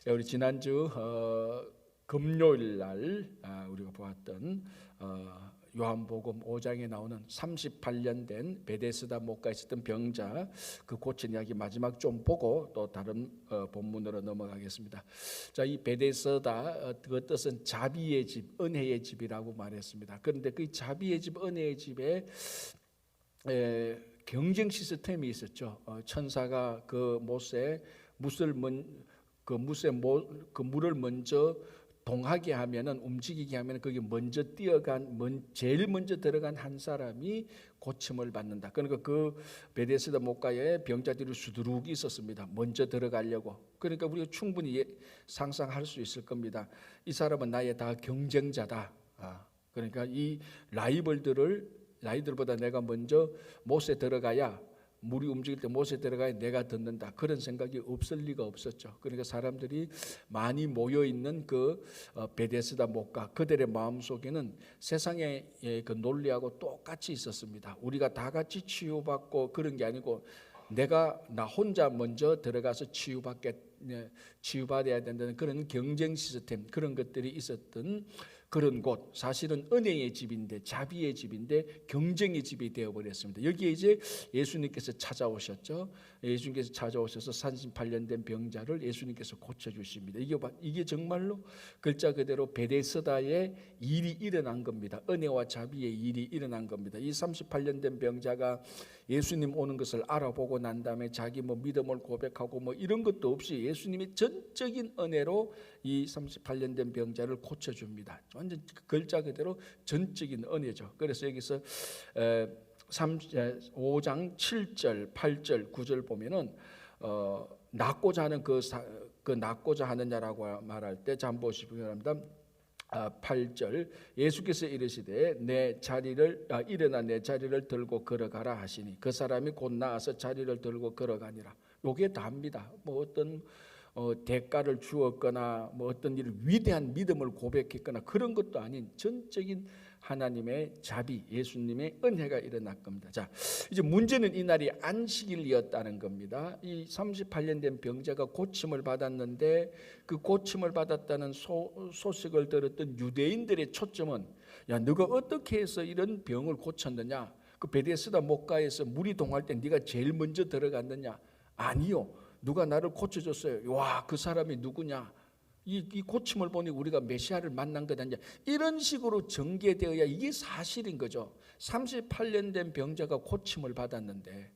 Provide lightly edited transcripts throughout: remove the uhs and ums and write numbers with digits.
우리 지난주 금요일 날 우리가 보았던 요한복음 5장에 나오는 38년 된 베데스다 못가에 있었던 병자 그 고친 이야기 마지막 좀 보고 또 다른 본문으로 넘어가겠습니다. 자, 이 베데스다 그 뜻은 자비의 집, 은혜의 집이라고 말했습니다. 그런데 그 자비의 집, 은혜의 집에 경쟁 시스템이 있었죠. 천사가 그 못에 물을 먼저 동하게 하면은, 움직이게 하면은 거기 먼저 제일 먼저 들어간 한 사람이 고침을 받는다. 그러니까 그 베데스다 못가에 병자들이 수두룩 있었습니다. 먼저 들어가려고. 그러니까 우리가 충분히 상상할 수 있을 겁니다. 이 사람은 나의 다 경쟁자다. 그러니까 이 라이들보다 내가 먼저 못에 들어가야, 물이 움직일 때 못에 들어가야 내가 듣는다. 그런 생각이 없을 리가 없었죠. 그러니까 사람들이 많이 모여 있는 그 베데스다 못가, 그들의 마음 속에는 세상의 그 논리하고 똑같이 있었습니다. 우리가 다 같이 치유받고 그런 게 아니고 나 혼자 먼저 들어가서 치유받아야 된다는 그런 경쟁 시스템, 그런 것들이 있었던 그런 곳, 사실은 은혜의 집인데, 자비의 집인데 경쟁의 집이 되어버렸습니다. 여기에 이제 예수님께서 찾아오셨죠. 예수님께서 찾아오셔서 38년 된 병자를 예수님께서 고쳐주십니다. 이게 정말로 글자 그대로 베데스다의 일이 일어난 겁니다. 은혜와 자비의 일이 일어난 겁니다. 이 38년 된 병자가 예수님 오는 것을 알아보고 난 다음에 자기 믿음을 고백하고 이런 것도 없이 예수님이 전적인 은혜로 이 38년 된 병자를 고쳐줍니다. 완전 글자 그대로 전적인 은혜죠. 그래서 여기서 5장 7절, 8절, 9절 보면은 낫고자 하는 낫고자 하느냐라고 말할 때, 잠 보시기 바랍니다. 8절, 예수께서 이르시되 일어나 내 자리를 들고 걸어가라 하시니 그 사람이 곧 나아서 자리를 들고 걸어가니라. 요게 다입니다. 어떤 대가를 주었거나 어떤 일을 위대한 믿음을 고백했거나 그런 것도 아닌 전적인 하나님의 자비, 예수님의 은혜가 일어날 겁니다. 자, 이제 문제는 이날이 안식일이었다는 겁니다. 이 38년 된 병자가 고침을 받았는데, 그 고침을 받았다는 소식을 들었던 유대인들의 초점은, 야, 너가 어떻게 해서 이런 병을 고쳤느냐? 그 베데스다 못가에서 물이 동할 때 네가 제일 먼저 들어갔느냐? 아니요, 누가 나를 고쳐줬어요. 와, 그 사람이 누구냐? 이 고침을 보니 우리가 메시아를 만난 것 아니냐, 이런 식으로 전개되어야 이게 사실인 거죠. 38년 된 병자가 고침을 받았는데,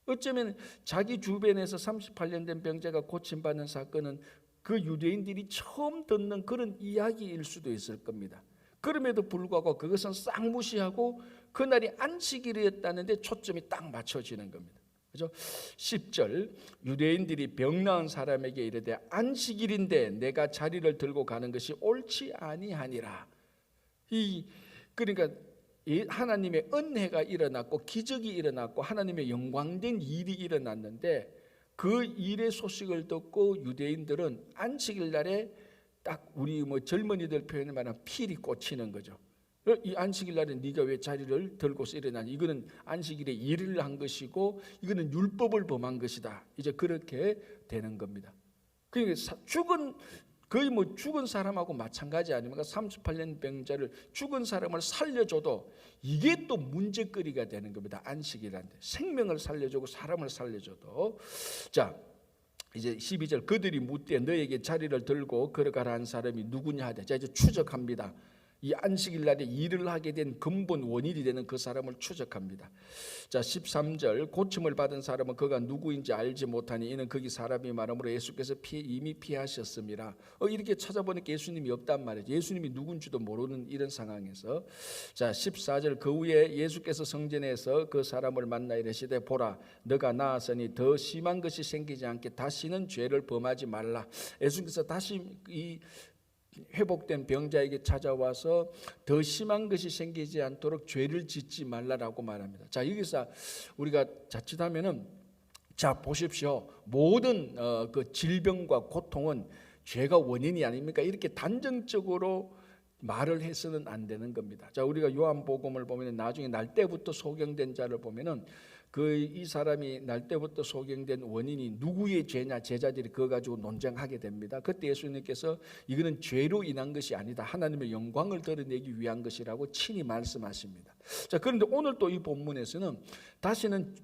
어쩌면 자기 주변에서 38년 된 병자가 고침받는 사건은 그 유대인들이 처음 듣는 그런 이야기일 수도 있을 겁니다. 그럼에도 불구하고 그것은 싹 무시하고 그날이 안식일이었다는데 초점이 딱 맞춰지는 겁니다. 그죠? 10절, 유대인들이 병 나은 사람에게 이르되 안식일인데 내가 자리를 들고 가는 것이 옳지 아니하니라. 그러니까 하나님의 은혜가 일어났고 기적이 일어났고 하나님의 영광된 일이 일어났는데, 그 일의 소식을 듣고 유대인들은 안식일 날에 딱 우리 젊은이들 표현을 말하면 필이 꽂히는 거죠. 이 안식일 날에 네가 왜 자리를 들고서 일어나니? 이거는 안식일에 일을 한 것이고 이거는 율법을 범한 것이다. 이제 그렇게 되는 겁니다. 그러니까 거의 죽은 사람하고 마찬가지 아닙니까? 38년 병자를, 죽은 사람을 살려줘도 이게 또 문제거리가 되는 겁니다. 안식일한테 생명을 살려주고 사람을 살려줘도. 자, 이제 12절, 그들이 묻되 너에게 자리를 들고 걸어가라 한 사람이 누구냐 하되, 자, 이제 추적합니다. 이 안식일 날에 일을 하게 된 근본 원인이 되는 그 사람을 추적합니다. 자, 13절, 고침을 받은 사람은 그가 누구인지 알지 못하니 이는 거기 사람이 말하므로 예수께서 이미 피하셨습니다. 이렇게 찾아보니까 예수님이 없단 말이죠. 예수님이 누군지도 모르는 이런 상황에서, 자, 14절, 그 후에 예수께서 성전에서 그 사람을 만나 이르시되 보라, 너가 나았으니 더 심한 것이 생기지 않게 다시는 죄를 범하지 말라. 예수께서 다시 이 회복된 병자에게 찾아와서 더 심한 것이 생기지 않도록 죄를 짓지 말라라고 말합니다. 자, 여기서 우리가 자칫하면은, 자, 보십시오, 모든 그 질병과 고통은 죄가 원인이 아닙니까? 이렇게 단정적으로 말을 해서는 안 되는 겁니다. 자, 우리가 요한복음을 보면 나중에 날 때부터 소경된 자를 보면은 이 사람이 날 때부터 소경된 원인이 누구의 죄냐, 제자들이 그거 가지고 논쟁하게 됩니다. 그때 예수님께서 이거는 죄로 인한 것이 아니다, 하나님의 영광을 드러내기 위한 것이라고 친히 말씀하십니다. 자, 그런데 오늘 또 이 본문에서는 다시는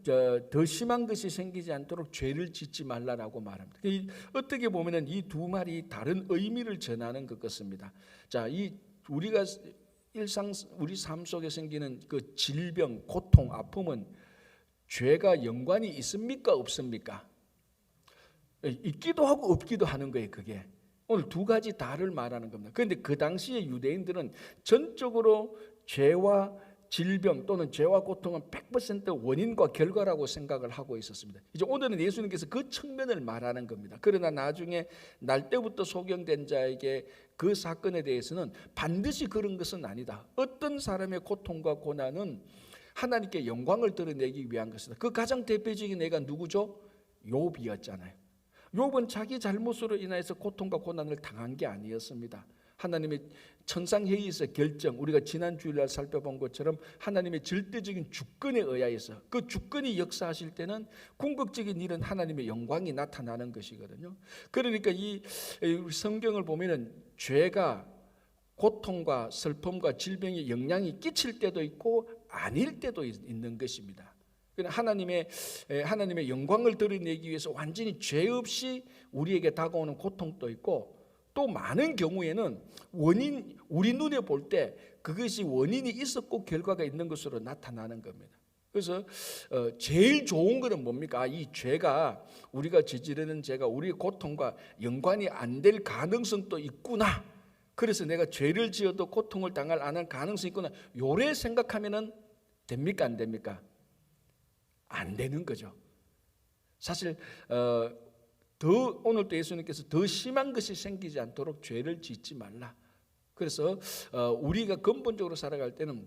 더 심한 것이 생기지 않도록 죄를 짓지 말라라고 말합니다. 어떻게 보면은 이 두 말이 다른 의미를 전하는 것 같습니다. 자, 우리가 우리 삶 속에 생기는 그 질병, 고통, 아픔은 죄가 연관이 있습니까, 없습니까? 있기도 하고 없기도 하는 거예요. 그게 오늘 두 가지 다를 말하는 겁니다. 그런데 그 당시에 유대인들은 전적으로 죄와 질병 또는 죄와 고통은 100% 원인과 결과라고 생각을 하고 있었습니다. 이제 오늘은 예수님께서 그 측면을 말하는 겁니다. 그러나 나중에 날 때부터 소경된 자에게 그 사건에 대해서는 반드시 그런 것은 아니다. 어떤 사람의 고통과 고난은 하나님께 영광을 드러내기 위한 것이다. 그 가장 대표적인 애가 누구죠? 욥이었잖아요. 욥은 자기 잘못으로 인해서 고통과 고난을 당한 게 아니었습니다. 하나님의 천상회의에서 결정, 우리가 지난 주일날 살펴본 것처럼 하나님의 절대적인 주권에 의하여서 그 주권이 역사하실 때는 궁극적인 일은 하나님의 영광이 나타나는 것이거든요. 그러니까 이 성경을 보면은 죄가 고통과 슬픔과 질병에 영향이 끼칠 때도 있고 아닐 때도 있는 것입니다. 하나님의 영광을 드러내기 위해서 완전히 죄 없이 우리에게 다가오는 고통도 있고, 또 많은 경우에는 우리 눈에 볼 때 그것이 원인이 있었고 결과가 있는 것으로 나타나는 겁니다. 그래서 제일 좋은 것은 뭡니까? 이 죄가, 우리가 저지르는 죄가 우리의 고통과 연관이 안 될 가능성도 있구나. 그래서 내가 죄를 지어도 고통을 당할 안 할 가능성이 있구나. 요래 생각하면은 됩니까, 안 됩니까? 안 되는 거죠. 사실 오늘도 예수님께서 더 심한 것이 생기지 않도록 죄를 짓지 말라. 그래서 우리가 근본적으로 살아갈 때는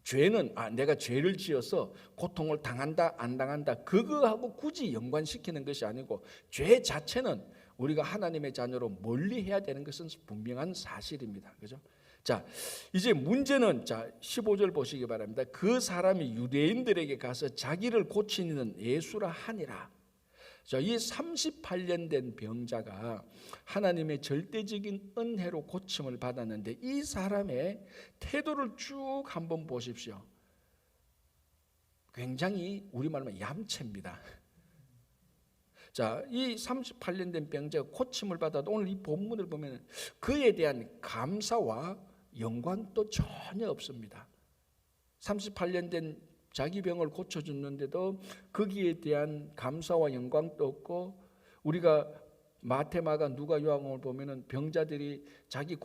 죄는 내가 죄를 지어서 고통을 당한다 안 당한다 그거하고 굳이 연관시키는 것이 아니고, 죄 자체는 우리가 하나님의 자녀로 멀리해야 되는 것은 분명한 사실입니다. 그죠? 자, 이제 문제는 15절 보시기 바랍니다. 그 사람이 유대인들에게 가서 자기를 고치는 예수라 하니라. 자, 이 38년 된 병자가 하나님의 절대적인 은혜로 고침을 받았는데 이 사람의 태도를 쭉 한번 보십시오. 굉장히 우리말로 얌체입니다. 자, 이 38년 된 병자가 고침을 받아도 오늘 이 본문을 보면 그에 대한 감사와 영광도 전혀 없습니다. 38년 된 자기 병을 고쳐줬는데도 거기에 대한 감사와 영광도 없고, 우리가 마태, 마가, 누가, 요한을 보면은 병자들이 자기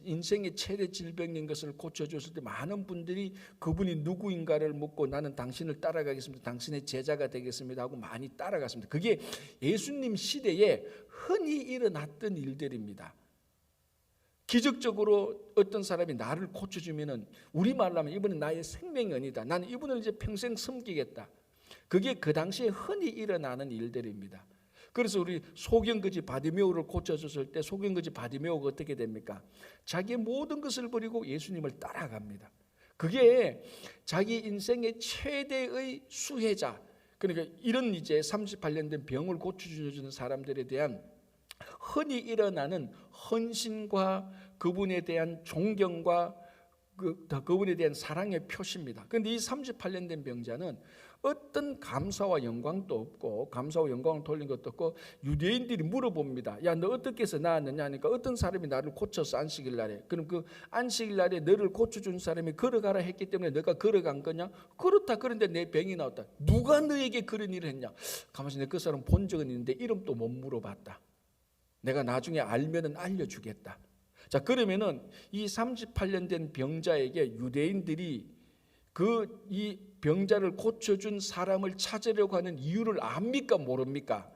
인생의 최대 질병인 것을 고쳐줬을 때 많은 분들이 그분이 누구인가를 묻고 나는 당신을 따라가겠습니다, 당신의 제자가 되겠습니다 하고 많이 따라갔습니다. 그게 예수님 시대에 흔히 일어났던 일들입니다. 기적적으로 어떤 사람이 나를 고쳐주면은 우리말로 하면 이분은 나의 생명의 은이다, 나는 이분을 이제 평생 섬기겠다. 그게 그 당시에 흔히 일어나는 일들입니다. 그래서 우리 소경거지 바디메오를 고쳐줬을 때 소경거지 바디메오가 어떻게 됩니까? 자기의 모든 것을 버리고 예수님을 따라갑니다. 그게 자기 인생의 최대의 수혜자, 그러니까 이런 이제 38년 된 병을 고쳐주는 사람들에 대한 흔히 일어나는 헌신과 그분에 대한 존경과 그분에 대한 사랑의 표시입니다. 그런데 이 38년 된 병자는 어떤 감사와 영광도 없고, 감사와 영광을 돌린 것도 없고, 유대인들이 물어봅니다. 야, 너 어떻게 해서 나았느냐 하니까 어떤 사람이 나를 고쳐서 안식일 날에, 그럼 그 안식일 날에 너를 고쳐준 사람이 걸어가라 했기 때문에 너가 걸어간 거냐? 그렇다. 그런데 내 병이 나왔다. 누가 너에게 그런 일을 했냐? 가만히 내 그 사람 본 적은 있는데 이름도 못 물어봤다. 내가 나중에 알면은 알려주겠다. 자, 그러면은 이 38년 된 병자에게 유대인들이 이 병자를 고쳐준 사람을 찾으려고 하는 이유를 압니까, 모릅니까?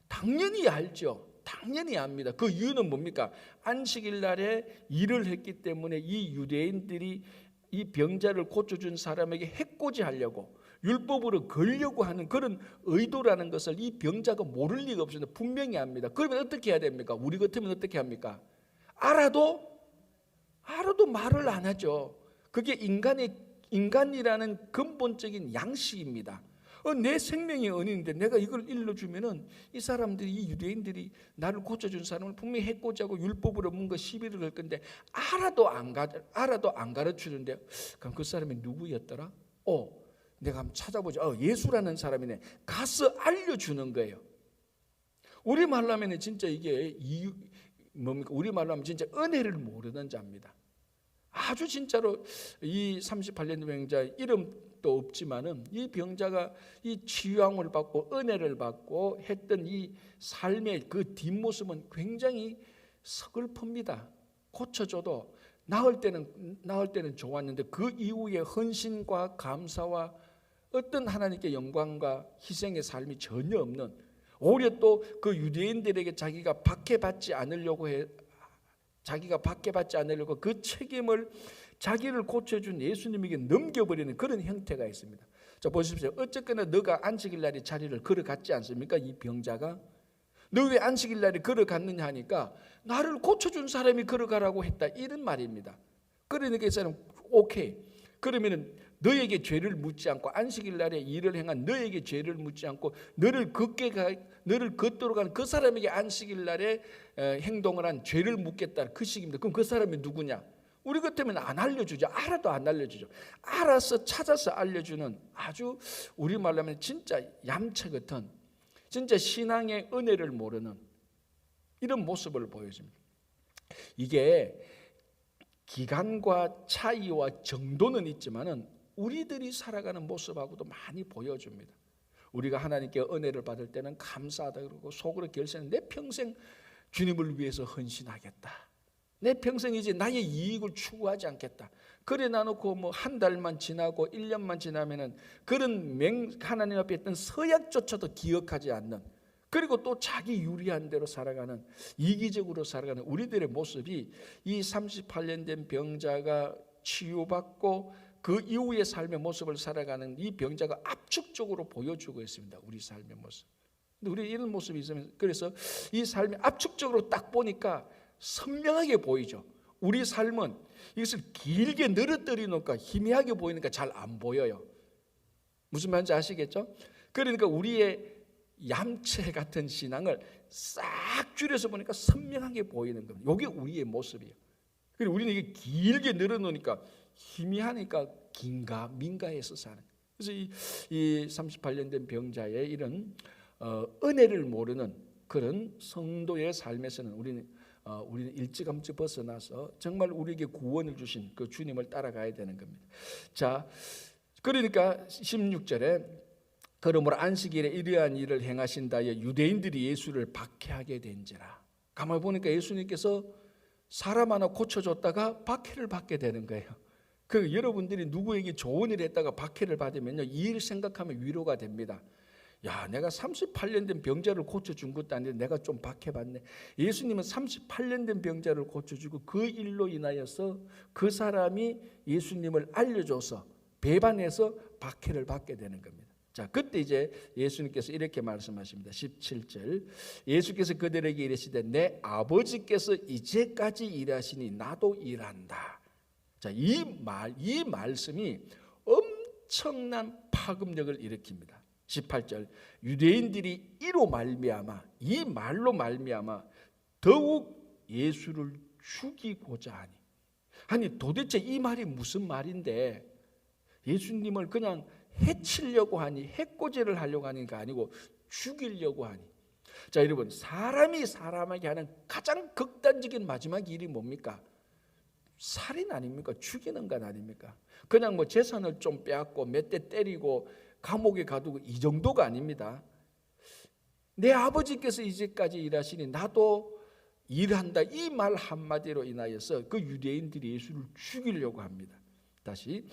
당연히 알죠. 당연히 압니다. 그 이유는 뭡니까? 안식일 날에 일을 했기 때문에 이 유대인들이 이 병자를 고쳐준 사람에게 해코지하려고, 율법으로 걸려고 하는 그런 의도라는 것을 이 병자가 모를 리가 없습니다. 분명히 압니다. 그러면 어떻게 해야 됩니까? 우리 같으면 어떻게 합니까? 알아도 말을 안 하죠. 그게 인간의 인간이라는 근본적인 양식입니다. 내 생명의 은인인데 내가 이걸 일러주면은 이 사람들이, 이 유대인들이 나를 고쳐준 사람을 분명히 해코지하고 율법으로 뭔가 시비를 걸 건데 알아도 안 가르쳐준대. 그럼 그 사람이 누구였더라? 내가 한번 찾아보자. 예수라는 사람이네. 가서 알려주는 거예요. 우리 말로 하면 진짜 이게 뭡니까? 우리 말로 하면 진짜 은혜를 모르는 자입니다. 아주 진짜로 이 38년 병자 이름도 없지만은 이 병자가 이 치유함을 받고 은혜를 받고 했던 이 삶의 그 뒷모습은 굉장히 서글픕니다. 고쳐줘도 나을 때는 좋았는데 그 이후에 헌신과 감사와 어떤 하나님께 영광과 희생의 삶이 전혀 없는, 오히려 또 그 유대인들에게 자기가 박해받지 않으려고 그 책임을 자기를 고쳐준 예수님에게 넘겨버리는 그런 형태가 있습니다. 자, 보십시오. 어쨌거나 너가 안식일 날에 자리를 걸어갔지 않습니까? 이 병자가 너 왜 안식일 날에 걸어갔느냐 하니까 나를 고쳐준 사람이 걸어가라고 했다, 이런 말입니다. 그러니까 이 사람 오케이, 그러면은 너에게 죄를 묻지 않고 안식일 날에 일을 행한 너에게 죄를 묻지 않고 너를 걷도록 한 그 사람에게 안식일 날에 행동을 한 죄를 묻겠다, 그 식입니다. 그럼 그 사람이 누구냐? 우리 같으면 안 알려주죠. 알아도 안 알려주죠. 알아서 찾아서 알려주는, 아주 우리말로 하면 진짜 얌체 같은, 진짜 신앙의 은혜를 모르는 이런 모습을 보여줍니다. 이게 기간과 차이와 정도는 있지만은 우리들이 살아가는 모습하고도 많이 보여줍니다. 우리가 하나님께 은혜를 받을 때는 감사하다 그러고 속으로 결심은 내 평생 주님을 위해서 헌신하겠다. 내 평생 이제 나의 이익을 추구하지 않겠다. 그래 놔놓고 뭐 한 달만 지나고 1년만 지나면은 그런 하나님 앞에 있던 서약조차도 기억하지 않는, 그리고 또 자기 유리한 대로 살아가는, 이기적으로 살아가는 우리들의 모습이 이 38년 된 병자가 치유받고 그 이후의 삶의 모습을 살아가는 이 병자가 압축적으로 보여주고 있습니다. 우리 삶의 모습. 근데 우리 이런 모습이 있으면, 그래서 이 삶이 압축적으로 딱 보니까 선명하게 보이죠. 우리 삶은 이것을 길게 늘어뜨려 놓으니까 희미하게 보이니까 잘 안 보여요. 무슨 말인지 아시겠죠? 그러니까 우리의 얌체 같은 신앙을 싹 줄여서 보니까 선명하게 보이는 겁니다. 이게 우리의 모습이에요. 그리고 우리는 이게 길게 늘어놓으니까 희미하니까 민가해서 사는. 그래서 이 38년 된 병자의 이런 은혜를 모르는 그런 성도의 삶에서는 우리는 일찌감치 벗어나서 정말 우리에게 구원을 주신 그 주님을 따라가야 되는 겁니다. 자, 그러니까 16절에 그러므로 안식일에 이러한 일을 행하신다에 유대인들이 예수를 박해하게 된지라. 가만히 보니까 예수님께서 사람 하나 고쳐줬다가 박해를 받게 되는 거예요. 그 여러분들이 누구에게 좋은 일 했다가 박해를 받으면요, 이 일 생각하면 위로가 됩니다. 야, 내가 38년 된 병자를 고쳐준 것도 아닌데 내가 좀 박해받네. 예수님은 38년 된 병자를 고쳐주고 그 일로 인하여서 그 사람이 예수님을 알려줘서 배반해서 박해를 받게 되는 겁니다. 자, 그때 이제 예수님께서 이렇게 말씀하십니다. 17절, 예수께서 그들에게 이르시되 내 아버지께서 이제까지 일하시니 나도 일한다. 자, 이 말씀이 엄청난 파급력을 일으킵니다. 18절, 유대인들이 이 말로 말미암아 더욱 예수를 죽이고자 하니 도대체 이 말이 무슨 말인데 예수님을 그냥 해치려고 하니, 해코지를 하려고 하는 게 아니고 죽이려고 하니. 자, 여러분, 사람이 사람에게 하는 가장 극단적인 마지막 일이 뭡니까? 살인 아닙니까? 죽이는 것 아닙니까? 그냥 뭐 재산을 좀 빼앗고 몇 대 때리고 감옥에 가두고 이 정도가 아닙니다. 내 아버지께서 이제까지 일하시니 나도 일한다, 이 말 한마디로 인하여서 그 유대인들이 예수를 죽이려고 합니다. 다시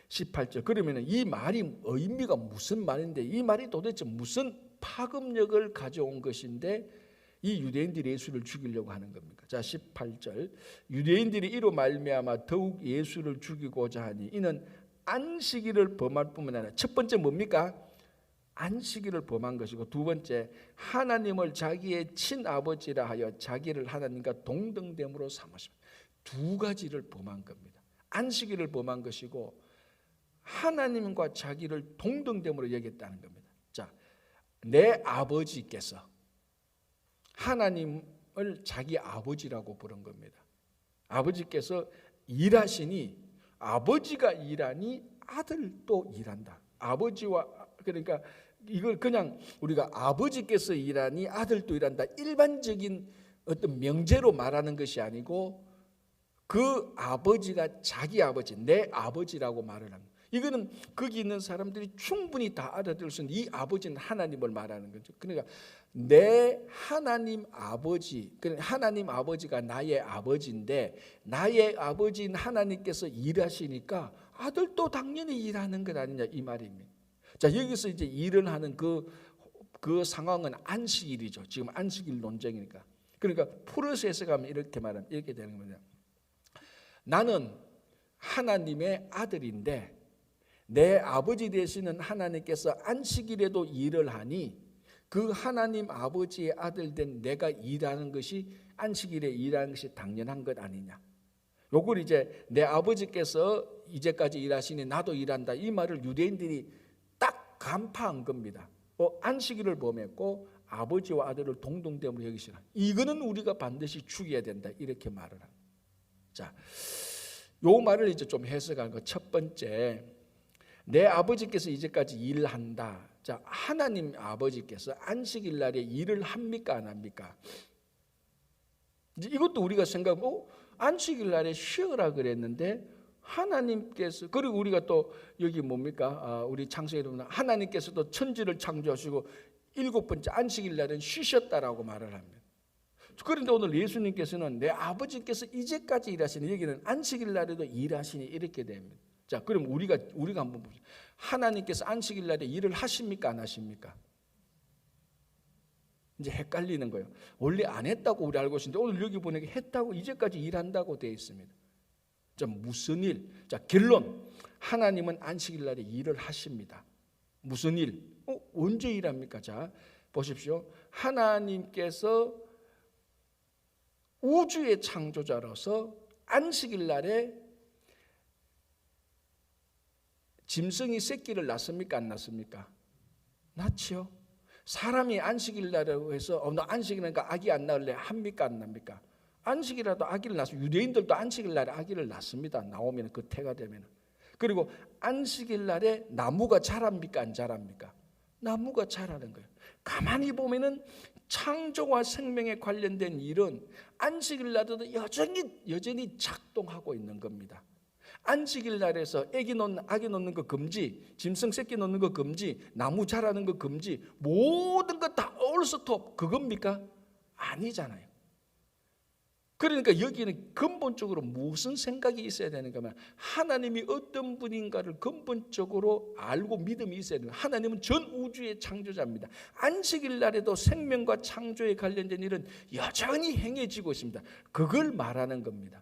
18절, 그러면 이 말이 의미가 무슨 말인데, 이 말이 도대체 무슨 파급력을 가져온 것인데 이 유대인들이 예수를 죽이려고 하는 겁니까? 자, 18절, 유대인들이 이로 말미암아 더욱 예수를 죽이고자 하니 이는 안식일을 범할 뿐만 아니라, 첫 번째 뭡니까? 안식일을 범한 것이고, 두 번째 하나님을 자기의 친아버지라 하여 자기를 하나님과 동등됨으로 삼으십니다. 두 가지를 범한 겁니다. 안식일을 범한 것이고 하나님과 자기를 동등됨으로 여겼다는 겁니다. 자, 내 아버지께서 하나님을 자기 아버지라고 부른 겁니다. 아버지께서 일하시니 아버지가 일하니 아들도 일한다. 아버지와 그러니까 이걸 그냥 우리가 아버지께서 일하니 아들도 일한다 일반적인 어떤 명제로 말하는 것이 아니고 그 아버지가 자기 아버지, 내 아버지라고 말을 합니다. 이거는 거기 있는 사람들이 충분히 다 알아들을 수 있는 이 아버지는 하나님을 말하는 거죠. 그러니까 내 하나님 아버지, 하나님 아버지가 나의 아버지인데 나의 아버지인 하나님께서 일하시니까 아들도 당연히 일하는 것 아니냐 이 말입니다. 자, 여기서 이제 일을 하는 그 상황은 안식일이죠. 지금 안식일 논쟁이니까. 그러니까 풀어서 해석하면 이렇게 말하면 이렇게 되는 겁니다. 나는 하나님의 아들인데 내 아버지 되시는 하나님께서 안식일에도 일을 하니 그 하나님 아버지의 아들 된 내가 일하는 것이 안식일에 일하는 것이 당연한 것 아니냐. 요걸 이제 내 아버지께서 이제까지 일하시니 나도 일한다 이 말을 유대인들이 딱 간파한 겁니다. 안식일을 범했고 아버지와 아들을 동등됨으로 여기시라. 이거는 우리가 반드시 죽여야 된다 이렇게 말을 합니다. 자, 요 말을 이제 좀 해석하는 거 첫 번째, 내 아버지께서 이제까지 일한다. 자, 하나님 아버지께서 안식일 날에 일을 합니까 안 합니까? 이제 이것도 우리가 생각하면 안식일 날에 쉬어라 그랬는데 하나님께서 그리고 우리가 또 여기 뭡니까? 우리 창세기에 보면 하나님께서도 천지를 창조하시고 7번째 안식일 날은 쉬셨다라고 말을 합니다. 그런데 오늘 예수님께서는 내 아버지께서 이제까지 일하시니 여기는 안식일 날에도 일하시니 이렇게 됩니다. 자, 그럼 우리가 한번 봅시다. 하나님께서 안식일 날에 일을 하십니까 안 하십니까? 이제 헷갈리는 거예요. 원래 안 했다고 우리 알고 있는데 오늘 여기 보니까 했다고 이제까지 일한다고 되어 있습니다. 자, 무슨 일? 자, 결론. 하나님은 안식일 날에 일을 하십니다. 무슨 일? 언제 일합니까? 자, 보십시오. 하나님께서 우주의 창조자로서 안식일 날에 짐승이 새끼를 낳습니까 안 낳습니까? 낳지요. 사람이 안식일 날이라고 해서 나 안식일이니까 아기 안 낳을래 합니까 안 납니까? 안식이라도 아기를 낳습니다. 유대인들도 안식일 날에 아기를 낳습니다. 나오면 그 태가 되면. 그리고 안식일 날에 나무가 자랍니까 안 자랍니까? 나무가 자라는 거예요. 가만히 보면은 창조와 생명에 관련된 일은 안식일 날에도 여전히 작동하고 있는 겁니다. 안식일 날에서 아기 놓는 거 금지, 짐승 새끼 놓는 거 금지, 나무 자라는 거 금지, 모든 것 다 올스톱 그겁니까? 아니잖아요. 그러니까 여기는 근본적으로 무슨 생각이 있어야 되는가 하면 하나님이 어떤 분인가를 근본적으로 알고 믿음이 있어야 됩니다. 하나님은 전 우주의 창조자입니다. 안식일 날에도 생명과 창조에 관련된 일은 여전히 행해지고 있습니다. 그걸 말하는 겁니다.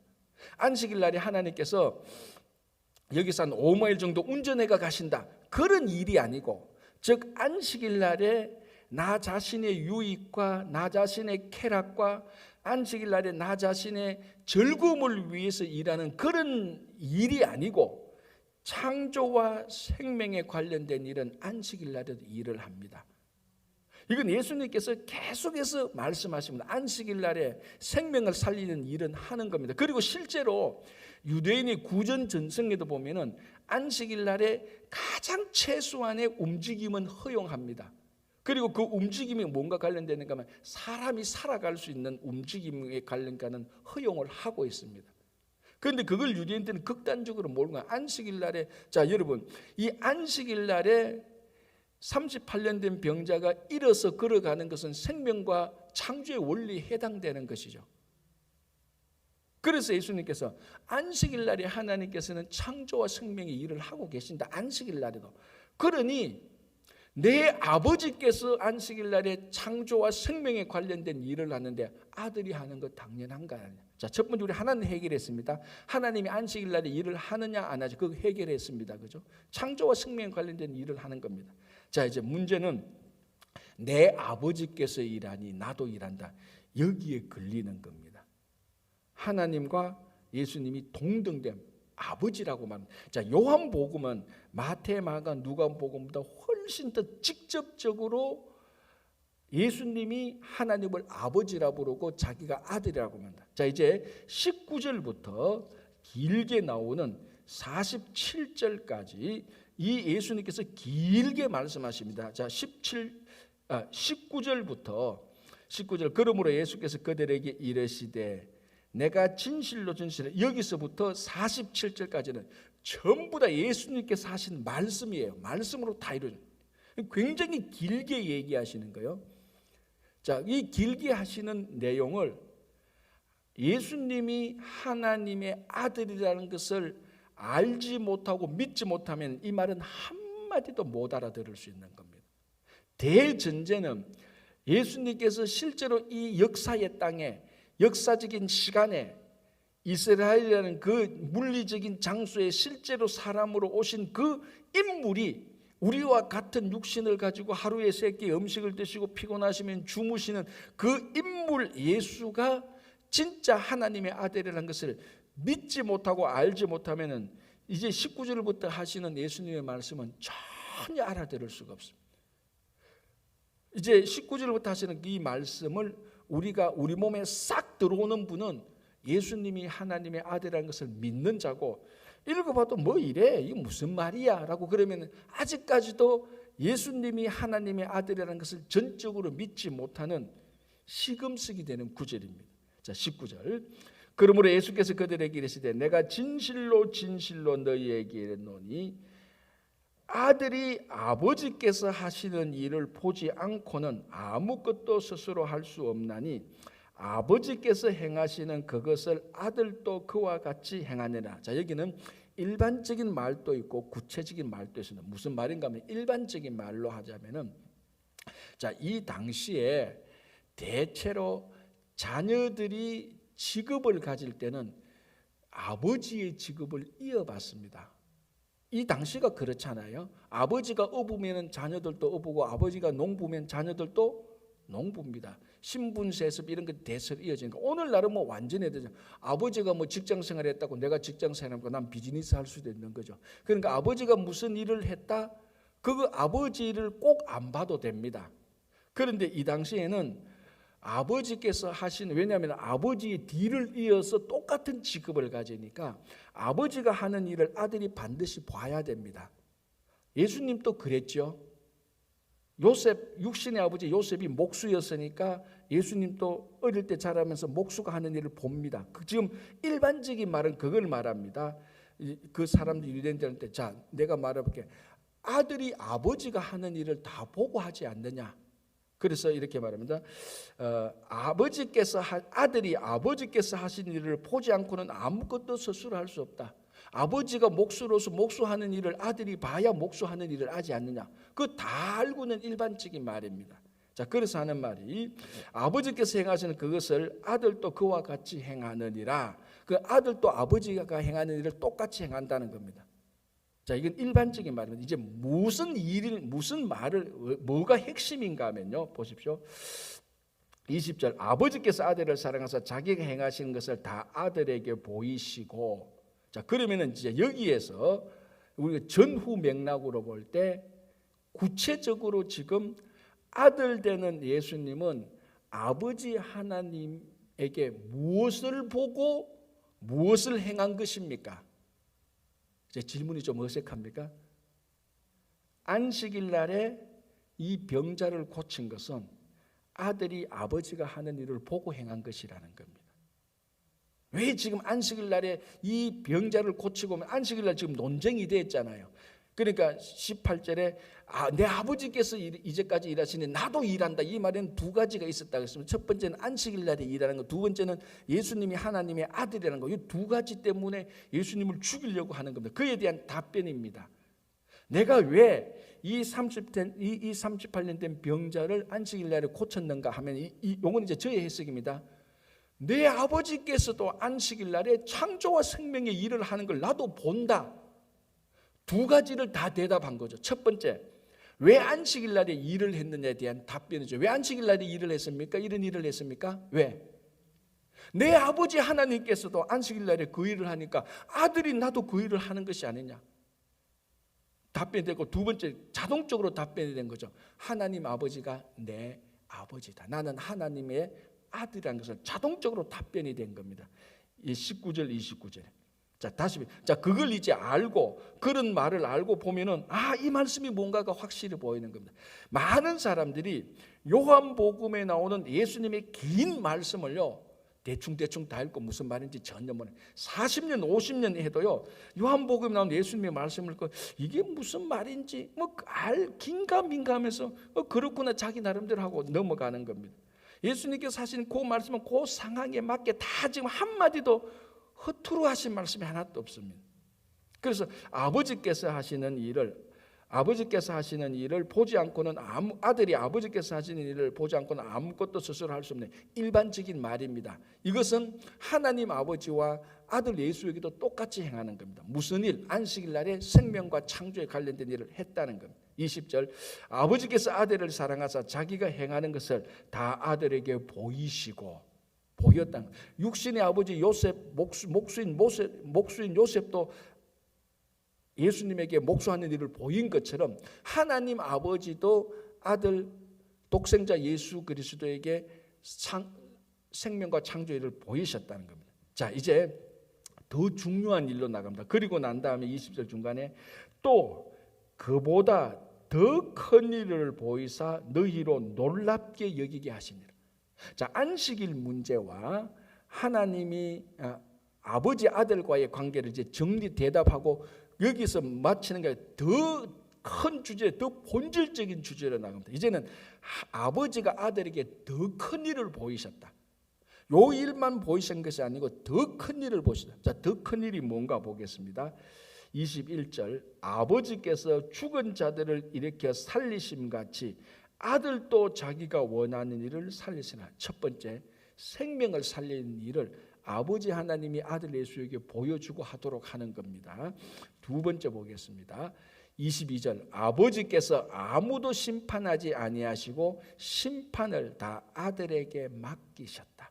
안식일 날에 하나님께서 여기서 한 5마일 정도 운전해가 가신다. 그런 일이 아니고 즉 안식일 날에 나 자신의 유익과 나 자신의 쾌락과 안식일 날에 나 자신의 즐거움을 위해서 일하는 그런 일이 아니고 창조와 생명에 관련된 일은 안식일 날에도 일을 합니다. 이건 예수님께서 계속해서 말씀하십니다. 안식일 날에 생명을 살리는 일은 하는 겁니다. 그리고 실제로 유대인의 구전 전승에도 보면은 안식일 날에 가장 최소한의 움직임은 허용합니다. 그리고 그 움직임이 뭔가 관련되는가 하면 사람이 살아갈 수 있는 움직임에 관련가는 허용을 하고 있습니다. 그런데 그걸 유대인들은 극단적으로 모르는 거예요. 안식일 날에 자 여러분 이 안식일 날에 38년 된 병자가 일어서 걸어가는 것은 생명과 창조의 원리에 해당되는 것이죠. 그래서 예수님께서 안식일 날에 하나님께서는 창조와 생명의 일을 하고 계신다. 안식일 날에도. 그러니 내 아버지께서 안식일 날에 창조와 생명에 관련된 일을 하는데 아들이 하는 것 당연한가? 자, 첫 번째 우리 하나는 해결했습니다. 하나님이 안식일 날에 일을 하느냐 안 하죠. 그거 해결했습니다. 그죠? 창조와 생명에 관련된 일을 하는 겁니다. 자, 이제 문제는 내 아버지께서 일하니 나도 일한다. 여기에 걸리는 겁니다. 하나님과 예수님이 동등됨. 아버지라고 말합니다. 자, 요한복음은 마태, 마가, 누가복음보다 훨씬 더 직접적으로 예수님이 하나님을 아버지라 부르고 자기가 아들이라고 합니다. 자, 이제 19절부터 길게 나오는 47절까지 이 예수님께서 길게 말씀하십니다. 자, 19절 그러므로 예수께서 그들에게 이르시되 내가 진실로 여기서부터 47절까지는 전부 다 예수님께서 하신 말씀이에요. 말씀으로 다 이루어져요. 굉장히 길게 얘기하시는 거예요. 자, 이 길게 하시는 내용을 예수님이 하나님의 아들이라는 것을 알지 못하고 믿지 못하면 이 말은 한마디도 못 알아들을 수 있는 겁니다. 대전제는 예수님께서 실제로 이 역사의 땅에, 역사적인 시간에 이스라엘이라는 그 물리적인 장소에 실제로 사람으로 오신 그 인물이 우리와 같은 육신을 가지고 하루에 3끼 음식을 드시고 피곤하시면 주무시는 그 인물 예수가 진짜 하나님의 아들이라는 것을 믿지 못하고 알지 못하면 이제 19절부터 하시는 예수님의 말씀은 전혀 알아들을 수가 없습니다. 이제 19절부터 하시는 이 말씀을 우리가 우리 몸에 싹 들어오는 분은 예수님이 하나님의 아들이라는 것을 믿는 자고, 읽어봐도 뭐 이래? 이게 무슨 말이야? 라고 그러면 아직까지도 예수님이 하나님의 아들이라는 것을 전적으로 믿지 못하는 시금석이 되는 구절입니다. 자, 19절. 그러므로 예수께서 그들에게 이르시되 내가 진실로 진실로 너희에게 이르노니 아들이 아버지께서 하시는 일을 보지 않고는 아무것도 스스로 할 수 없나니 아버지께서 행하시는 그것을 아들도 그와 같이 행하느라. 자, 여기는 일반적인 말도 있고 구체적인 말도 있습니다. 무슨 말인가 하면 일반적인 말로 하자면은, 자, 이 당시에 대체로 자녀들이 직업을 가질 때는 아버지의 직업을 이어받습니다. 이 당시가 그렇잖아요. 아버지가 어부면 자녀들도 어부고 아버지가 농부면 자녀들도 농부입니다. 신분 세습 이런 게 대세로 이어지니까 오늘날은 뭐 완전히 되죠. 아버지가 뭐 직장 생활했다고 내가 직장 생활하고 난 비즈니스 할 수도 있는 거죠. 그러니까 아버지가 무슨 일을 했다, 그 아버지 일을 꼭 안 봐도 됩니다. 그런데 이 당시에는 아버지께서 하신, 왜냐하면 아버지의 뒤를 이어서 똑같은 직업을 가지니까 아버지가 하는 일을 아들이 반드시 봐야 됩니다. 예수님도 그랬죠. 요셉, 육신의 아버지 요셉이 목수였으니까 예수님도 어릴 때 자라면서 목수가 하는 일을 봅니다. 지금 일반적인 말은 그걸 말합니다. 그 사람들이 유대인들한테, 자, 내가 말해볼게. 아들이 아버지가 하는 일을 다 보고 하지 않느냐. 그래서 이렇게 말합니다. 아들이 아버지께서 하신 일을 보지 않고는 아무것도 스스로 할 수 없다. 아버지가 목수로서 목수하는 일을 아들이 봐야 목수하는 일을 하지 않느냐. 그거 다 알고는 일반적인 말입니다. 자, 그래서 하는 말이 아버지께서 행하시는 그것을 아들도 그와 같이 행하느니라. 그 아들도 아버지가 행하는 일을 똑같이 행한다는 겁니다. 자, 이건 일반적인 말입니다. 이제 무슨 말을, 뭐가 핵심인가 하면요, 보십시오. 20절, 아버지께서 아들을 사랑하사 자기가 행하시는 것을 다 아들에게 보이시고. 자, 그러면은 이제 여기에서 우리가 전후 맥락으로 볼 때 구체적으로 지금 아들 되는 예수님은 아버지 하나님에게 무엇을 보고 무엇을 행한 것입니까? 제 질문이 좀 어색합니까? 안식일 날에 이 병자를 고친 것은 아들이 아버지가 하는 일을 보고 행한 것이라는 겁니다. 왜 지금 안식일 날에 이 병자를 고치고 오면 안식일 날 지금 논쟁이 됐잖아요. 그러니까 18절에 내 아버지께서 이제까지 일하시니 나도 일한다. 이 말에는 두 가지가 있었다 그랬습니다. 첫 번째는 안식일 날에 일하는 것, 두 번째는 예수님이 하나님의 아들이라는 것. 이 두 가지 때문에 예수님을 죽이려고 하는 겁니다. 그에 대한 답변입니다. 내가 왜 이 38년 된 병자를 안식일 날에 고쳤는가 하면 이건 이제 저의 해석입니다. 내 아버지께서도 안식일 날에 창조와 생명의 일을 하는 걸 나도 본다. 두 가지를 다 대답한 거죠. 첫 번째, 왜 안식일 날에 일을 했느냐에 대한 답변이죠. 왜 안식일 날에 일을 했습니까? 이런 일을 했습니까? 왜? 내 아버지 하나님께서도 안식일 날에 그 일을 하니까 아들이 나도 그 일을 하는 것이 아니냐. 답변이 되고, 두 번째 자동적으로 답변이 된 거죠. 하나님 아버지가 내 아버지다. 나는 하나님의 아들이라는 것을 자동적으로 답변이 된 겁니다. 이 19절 29절에. 자, 그걸 이제 알고, 그런 말을 알고 보면은 이 말씀이 뭔가가 확실히 보이는 겁니다. 많은 사람들이 요한복음에 나오는 예수님의 긴 말씀을요, 대충 다 읽고 무슨 말인지 전혀 모르는, 40년 50년 해도요, 요한복음에 나오는 예수님의 말씀을 읽고 이게 무슨 말인지 긴가민가 하면서 그렇구나 자기 나름대로 하고 넘어가는 겁니다. 예수님께서 하신 그 말씀은 그 상황에 맞게 다 지금 한마디도 허투루 하신 말씀이 하나도 없습니다. 그래서 아버지께서 하시는 일을 보지 않고는 아들이 아버지께서 하시는 일을 보지 않고는 아무것도 스스로 할 수 없는 일반적인 말입니다. 이것은 하나님 아버지와 아들 예수에게도 똑같이 행하는 겁니다. 무슨 일? 안식일 날에 생명과 창조에 관련된 일을 했다는 겁니다. 20절, 아버지께서 아들을 사랑하사 자기가 행하는 것을 다 아들에게 보였다는 거예요. 육신의 아버지 요셉, 목수인 요셉도 예수님에게 목수하는 일을 보인 것처럼 하나님 아버지도 아들 독생자 예수 그리스도에게 생명과 창조의 일을 보이셨다는 겁니다. 자, 이제 더 중요한 일로 나갑니다. 그리고 난 다음에 20절 중간에 또 그보다 더 큰 일을 보이사 너희로 놀랍게 여기게 하시니라. 자, 안식일 문제와 하나님이 아버지 아들과의 관계를 이제 정리 대답하고 여기서 마치는 게 더 큰 주제, 더 본질적인 주제로 나갑니다. 이제는 아버지가 아들에게 더 큰 일을 보이셨다. 요 일만 보이신 것이 아니고 더 큰 일을 보시다. 자, 더 큰 일이 뭔가 보겠습니다. 21절, 아버지께서 죽은 자들을 일으켜 살리심 같이 아들도 자기가 원하는 일을 살리시나. 첫 번째, 생명을 살리는 일을 아버지 하나님이 아들 예수에게 보여주고 하도록 하는 겁니다. 두 번째 보겠습니다. 22절, 아버지께서 아무도 심판하지 아니하시고 심판을 다 아들에게 맡기셨다.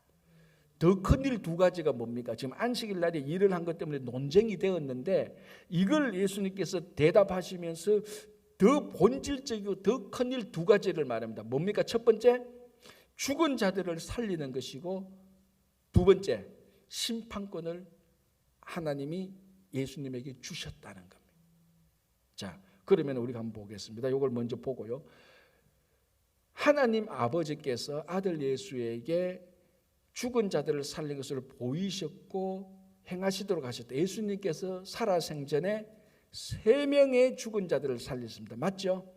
더 큰 일 두 가지가 뭡니까? 지금 안식일 날에 일을 한 것 때문에 논쟁이 되었는데 이걸 예수님께서 대답하시면서 더 본질적이고 더 큰 일 두 가지를 말합니다. 뭡니까? 첫 번째, 죽은 자들을 살리는 것이고, 두 번째, 심판권을 하나님이 예수님에게 주셨다는 겁니다. 자, 그러면 우리가 한번 보겠습니다. 이걸 먼저 보고요. 하나님 아버지께서 아들 예수에게 죽은 자들을 살린 것을 보이셨고 행하시도록 하셨다. 예수님께서 살아생전에 3명의 죽은 자들을 살렸습니다. 맞죠?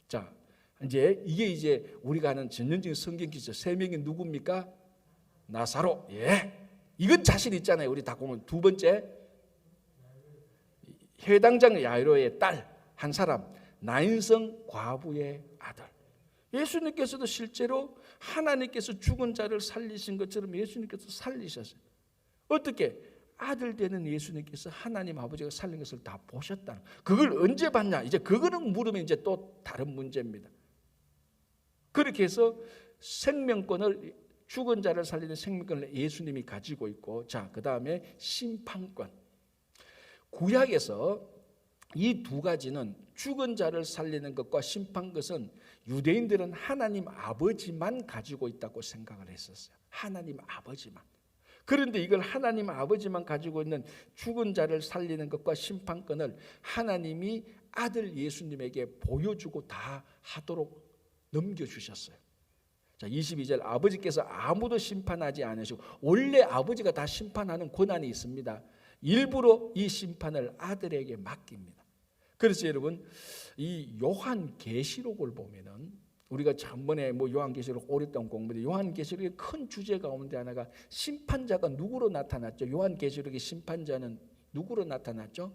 자, 이게 우리가 아는 전형적인 성경 기죠. 3명이 누굽니까? 나사로. 예. 이건 자신 있잖아요. 우리 다 보면. 두 번째, 회당장 야이로의 딸 한 사람, 나인성 과부의 아들. 예수님께서도 실제로 하나님께서 죽은 자를 살리신 것처럼 예수님께서 살리셨어요. 어떻게? 아들 되는 예수님께서 하나님 아버지가 살린 것을 다 보셨다는. 그걸 언제 봤냐? 이제 그거는 물으면 이제 또 다른 문제입니다. 그렇게 해서 생명권을, 죽은 자를 살리는 생명권을 예수님이 가지고 있고, 자, 그 다음에 심판권. 구약에서 이 두 가지는, 죽은 자를 살리는 것과 심판 것은 유대인들은 하나님 아버지만 가지고 있다고 생각을 했었어요. 하나님 아버지만. 그런데 이걸 하나님 아버지만 가지고 있는 죽은 자를 살리는 것과 심판권을 하나님이 아들 예수님에게 보여주고 다 하도록 넘겨주셨어요. 자, 22절, 아버지께서 아무도 심판하지 않으시고, 원래 아버지가 다 심판하는 권한이 있습니다. 일부러 이 심판을 아들에게 맡깁니다. 그래서 여러분, 이 요한계시록을 보면은, 우리가 전번에 요한계시록 오랫동안 공부했는데, 요한계시록의 큰 주제 가운데 하나가 심판자가 누구로 나타났죠? 요한계시록의 심판자는 누구로 나타났죠?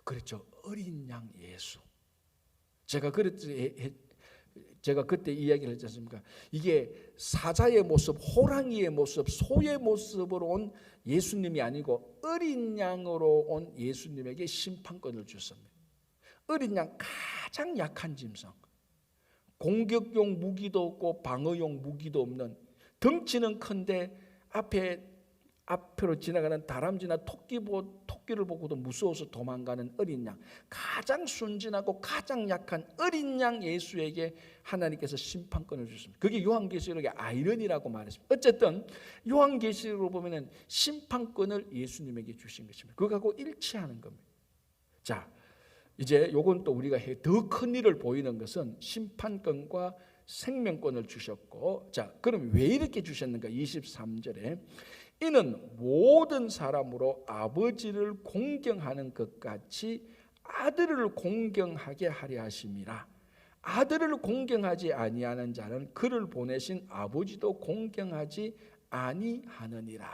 그렇죠. 어린 양 예수. 제가 그때 이야기를 했지 않습니까? 이게 사자의 모습, 호랑이의 모습, 소의 모습으로 온 예수님이 아니고 어린 양으로 온 예수님에게 심판권을 줬습니다. 어린 양, 가장 약한 짐승, 공격용 무기도 없고 방어용 무기도 없는 덩치는 큰데 앞으로 지나가는 다람쥐나 토끼를 보고도 무서워서 도망가는 어린 양, 가장 순진하고 가장 약한 어린 양 예수에게 하나님께서 심판권을 주십니다. 그게 요한계시록의 아이러니라고 말했습니다. 어쨌든 요한계시록으로 보면은 심판권을 예수님에게 주신 것입니다. 그거하고 일치하는 겁니다. 자, 이제 요건 또 우리가 더 큰 일을 보이는 것은 심판권과 생명권을 주셨고, 자, 그럼 왜 이렇게 주셨는가? 23절에 이는 모든 사람으로 아버지를 공경하는 것 같이 아들을 공경하게 하려 하심이라. 아들을 공경하지 아니하는 자는 그를 보내신 아버지도 공경하지 아니하느니라.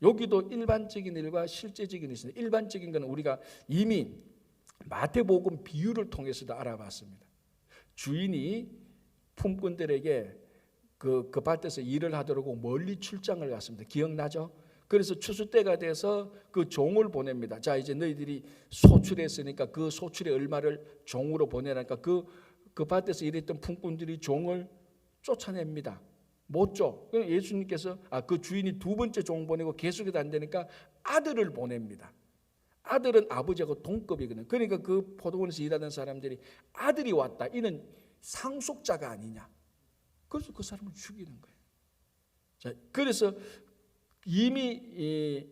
여기도 일반적인 일과 실제적인 일이 있습니다. 일반적인 것은 우리가 이미 마태복음 비유를 통해서도 알아봤습니다. 주인이 품꾼들에게 그 밭에서 일을 하도록 멀리 출장을 갔습니다. 기억나죠? 그래서 추수 때가 돼서 그 종을 보냅니다. 자, 이제 너희들이 소출했으니까 그 소출의 얼마를 종으로 보내라니까 그 밭에서 일했던 품꾼들이 종을 쫓아냅니다. 못 줘. 예수님께서 그 주인이 두 번째 종 보내고 계속해도 안 되니까 아들을 보냅니다. 아들은 아버지하고 동급이거든요. 그러니까 그 포도원에서 일하는 사람들이 아들이 왔다, 이는 상속자가 아니냐. 그래서 그 사람을 죽이는 거예요. 자, 그래서 이미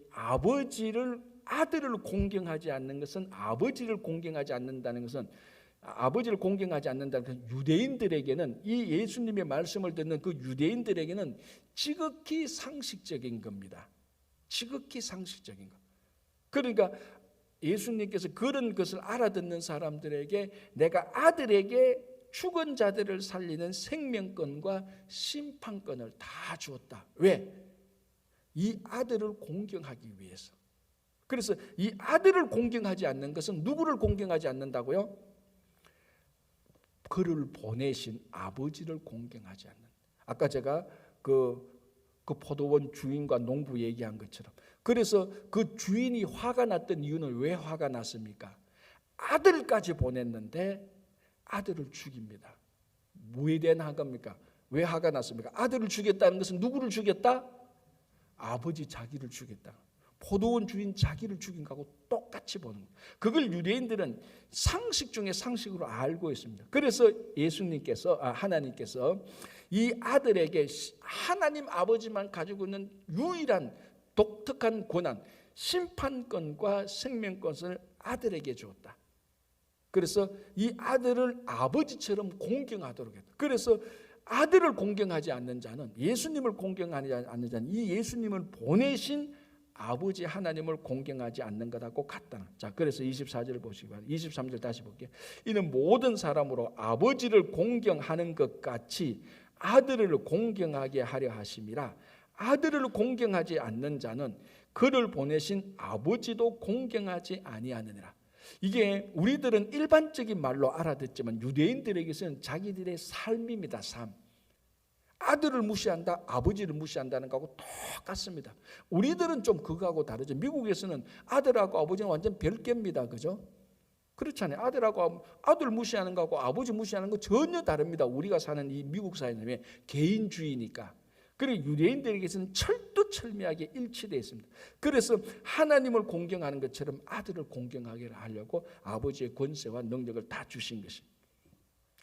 아들을 공경하지 않는 것은 아버지를 공경하지 않는다는 것은 유대인들에게는, 이 예수님의 말씀을 듣는 그 유대인들에게는 지극히 상식적인 겁니다. 지극히 상식적인 것. 그러니까 예수님께서 그런 것을 알아듣는 사람들에게 내가 아들에게 죽은 자들을 살리는 생명권과 심판권을 다 주었다. 왜? 이 아들을 공경하기 위해서. 그래서 이 아들을 공경하지 않는 것은 누구를 공경하지 않는다고요? 그를 보내신 아버지를 공경하지 않는. 아까 제가 그 포도원 주인과 농부 얘기한 것처럼, 그래서 그 주인이 화가 났던 이유는 왜 화가 났습니까? 아들까지 보냈는데 아들을 죽입니다. 뭐에 대한 화가입니까? 왜 화가 났습니까? 아들을 죽였다는 것은 누구를 죽였다? 아버지 자기를 죽였다. 포도원 주인 자기를 죽인 거하고 똑같이 보는 거예요. 그걸 유대인들은 상식 중에 상식으로 알고 있습니다. 그래서 하나님께서 이 아들에게 하나님 아버지만 가지고 있는 유일한 독특한 권한, 심판권과 생명권을 아들에게 주었다. 그래서 이 아들을 아버지처럼 공경하도록 했다. 그래서 아들을 공경하지 않는 자는, 예수님을 공경하지 않는 자는 이 예수님을 보내신 아버지 하나님을 공경하지 않는 것하고 같다. 자, 그래서 24절 보시기 바랍니다. 23절 다시 볼게요. 이는 모든 사람으로 아버지를 공경하는 것 같이 아들을 공경하게 하려 하심이라. 아들을 공경하지 않는 자는 그를 보내신 아버지도 공경하지 아니하느니라. 이게 우리들은 일반적인 말로 알아듣지만 유대인들에게서는 자기들의 삶입니다. 삶. 아들을 무시한다, 아버지를 무시한다는 거하고 똑같습니다. 우리들은 좀 그거하고 다르죠. 미국에서는 아들하고 아버지는 완전 별개입니다. 그죠? 그렇잖아요. 아들 무시하는 거하고 아버지 무시하는 거 전혀 다릅니다. 우리가 사는 이 미국 사회는 개인주의니까. 그리고 유대인들에게서는 철두철미하게 일치되어 있습니다. 그래서 하나님을 공경하는 것처럼 아들을 공경하게 하려고 아버지의 권세와 능력을 다 주신 것입니다.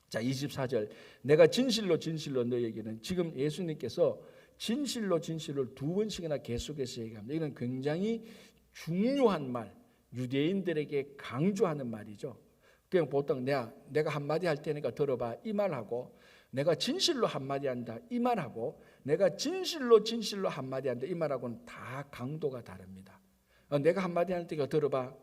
자, 24절. 내가 진실로 진실로 너희에게는, 지금 예수님께서 진실로 진실로 두 번씩이나 계속해서 얘기합니다. 이건 굉장히 중요한 말, 유대인들에게 강조하는 말이죠. 그냥 보통 내가 한마디 할 테니까 들어봐, 이 말하고, 내가 진실로 한마디 한다, 이 말하고, 내가 진실로 진실로 한마디 한다, 이 말하고는 다 강도가 다릅니다. 내가 한마디 할 테니까 들어봐,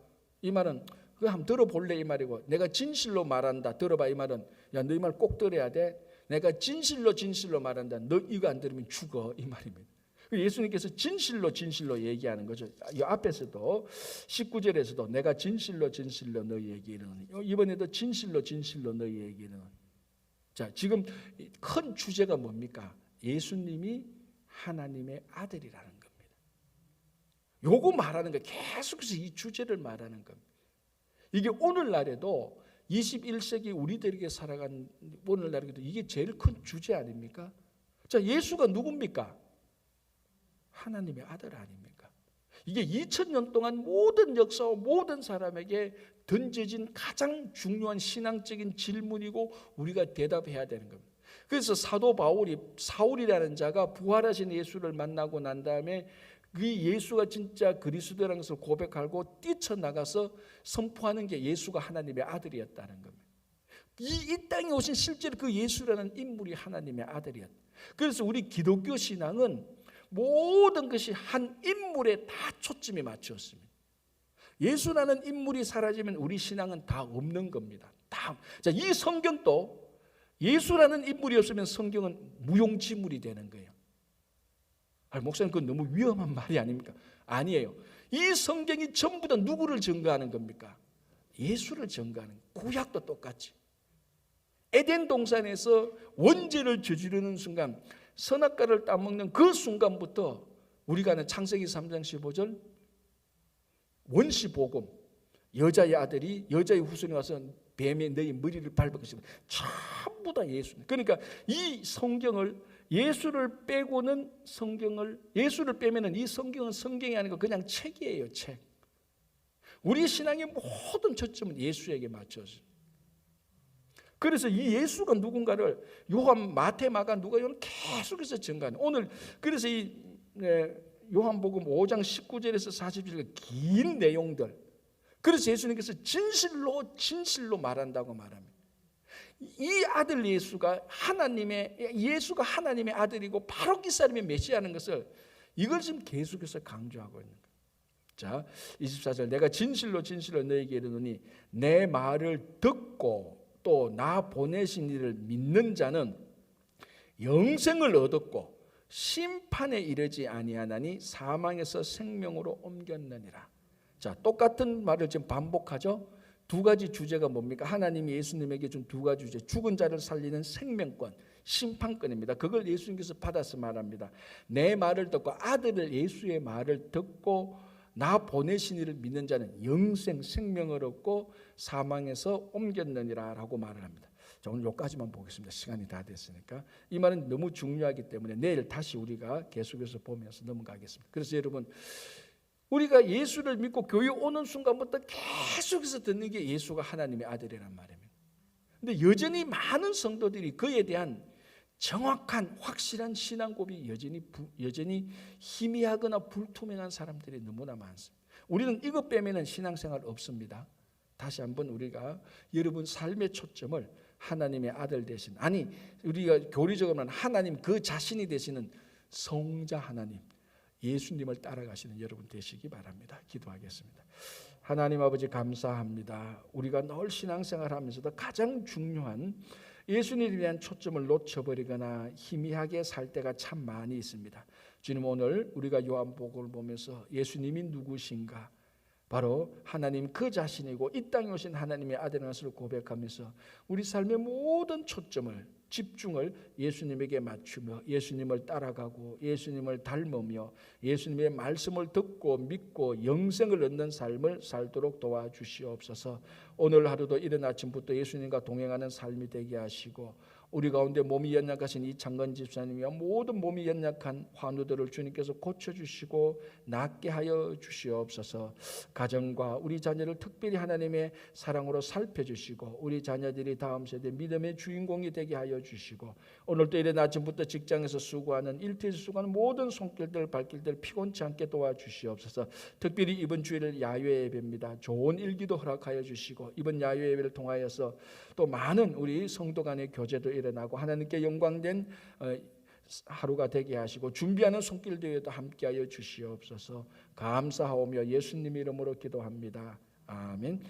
이 말은 그거 한번 들어볼래, 이 말이고, 내가 진실로 말한다, 들어봐, 이 말은 야, 너 이 말 꼭 들어야 돼. 내가 진실로 진실로 말한다, 너 이거 안 들으면 죽어, 이 말입니다. 예수님께서 진실로 진실로 얘기하는 거죠. 이 앞에서도 19절에서도 내가 진실로 진실로 너희에게 이르노니, 이번에도 진실로 진실로 너희에게 이르노니. 자, 지금 큰 주제가 뭡니까? 예수님이 하나님의 아들이라는 겁니다. 요거 말하는 거, 계속해서 이 주제를 말하는 겁니다. 이게 오늘날에도 21세기 우리들에게 살아간 오늘날에도 이게 제일 큰 주제 아닙니까? 자, 예수가 누굽니까? 하나님의 아들 아닙니까? 이게 2000년 동안 모든 역사와 모든 사람에게 던져진 가장 중요한 신앙적인 질문이고 우리가 대답해야 되는 겁니다. 그래서 사도 바울이 사울이라는 자가 부활하신 예수를 만나고 난 다음에 그 예수가 진짜 그리스도라는 것을 고백하고 뛰쳐나가서 선포하는 게 예수가 하나님의 아들이었다는 겁니다. 이 땅에 오신 실제로 그 예수라는 인물이 하나님의 아들이었다. 그래서 우리 기독교 신앙은 모든 것이 한 인물에 다 초점이 맞추었습니다. 예수라는 인물이 사라지면 우리 신앙은 다 없는 겁니다. 자, 이 성경도 예수라는 인물이 없으면 성경은 무용지물이 되는 거예요. 목사님, 그건 너무 위험한 말이 아닙니까? 아니에요. 이 성경이 전부 다 누구를 증거하는 겁니까? 예수를 증거하는 거예요. 구약도 똑같이. 에덴 동산에서 원죄를 저지르는 순간, 선악과를 따먹는 그 순간부터 우리가 아는 창세기 3장 15절 원시복음, 여자의 아들이 여자의 후손이 와서 뱀의 너희 머리를 밟을 것이고, 전부 다 예수. 그러니까 이 성경을 예수를 빼고는 예수를 빼면은 이 성경은 성경이 아니고 그냥 책이에요, 책. 우리 신앙의 모든 초점은 예수에게 맞춰서. 그래서 이 예수가 누군가를 요한, 마태, 마가, 누가 이런 계속해서 증가하는. 오늘 그래서 이 요한복음 5장 19절에서 40절 긴 내용들. 그래서 예수님께서 진실로 말한다고 말합니다. 이 아들 예수가 하나님의 아들이고 바로 이 사람이 메시아라는 것을 이걸 지금 계속해서 강조하고 있는 거예요. 자, 24절 내가 진실로 너에게 이르노니 내 말을 듣고 또 나 보내신 이를 믿는 자는 영생을 얻었고 심판에 이르지 아니하나니 사망에서 생명으로 옮겼느니라. 자, 똑같은 말을 지금 반복하죠. 두 가지 주제가 뭡니까? 하나님이 예수님에게 준 두 가지 주제. 죽은 자를 살리는 생명권, 심판권입니다. 그걸 예수님께서 받아서 말합니다. 내 말을 듣고 아들을 예수의 말을 듣고 나 보내신 이를 믿는 자는 영생, 생명을 얻고 사망에서 옮겼느니라 라고 말을 합니다. 자, 오늘 여기까지만 보겠습니다. 시간이 다 됐으니까. 이 말은 너무 중요하기 때문에 내일 다시 우리가 계속해서 보면서 넘어가겠습니다. 그래서 여러분, 우리가 예수를 믿고 교회 오는 순간부터 계속해서 듣는 게 예수가 하나님의 아들이란 말입니다. 근데 여전히 많은 성도들이 그에 대한 정확한 확실한 신앙 고백이 여전히 희미하거나 불투명한 사람들이 너무나 많습니다. 우리는 이것 빼면은 신앙생활 없습니다. 다시 한번 우리가 여러분 삶의 초점을 하나님의 아들 되신, 아니 우리가 교리적으로는 하나님 그 자신이 되시는 성자 하나님, 예수님을 따라가시는 여러분 되시기 바랍니다. 기도하겠습니다. 하나님 아버지 감사합니다. 우리가 늘 신앙생활하면서도 가장 중요한 예수님에 대한 초점을 놓쳐버리거나 희미하게 살 때가 참 많이 있습니다. 주님, 오늘 우리가 요한복음을 보면서 예수님이 누구신가, 바로 하나님 그 자신이고 이 땅에 오신 하나님의 아들인 것을 고백하면서 우리 삶의 모든 초점을, 집중을 예수님에게 맞추며 예수님을 따라가고 예수님을 닮으며 예수님의 말씀을 듣고 믿고 영생을 얻는 삶을 살도록 도와주시옵소서. 오늘 하루도 이른 아침부터 예수님과 동행하는 삶이 되게 하시고 우리 가운데 몸이 연약하신 이창건 집사님이와 모든 몸이 연약한 환우들을 주님께서 고쳐주시고 낫게 하여 주시옵소서. 가정과 우리 자녀를 특별히 하나님의 사랑으로 살펴주시고 우리 자녀들이 다음 세대 믿음의 주인공이 되게 하여 주시고 오늘도 이른 아침부터 직장에서 수고하는 일터에서 수고하는 모든 손길들 발길들 피곤치 않게 도와주시옵소서. 특별히 이번 주일을 야외 예배입니다. 좋은 일기도 허락하여 주시고 이번 야외 예배를 통하여서 또 많은 우리 성도 간의 교제도 일어나고 하나님께 영광된 하루가 되게 하시고 준비하는 손길들에도 함께하여 주시옵소서. 감사하오며 예수님 이름으로 기도합니다. 아멘.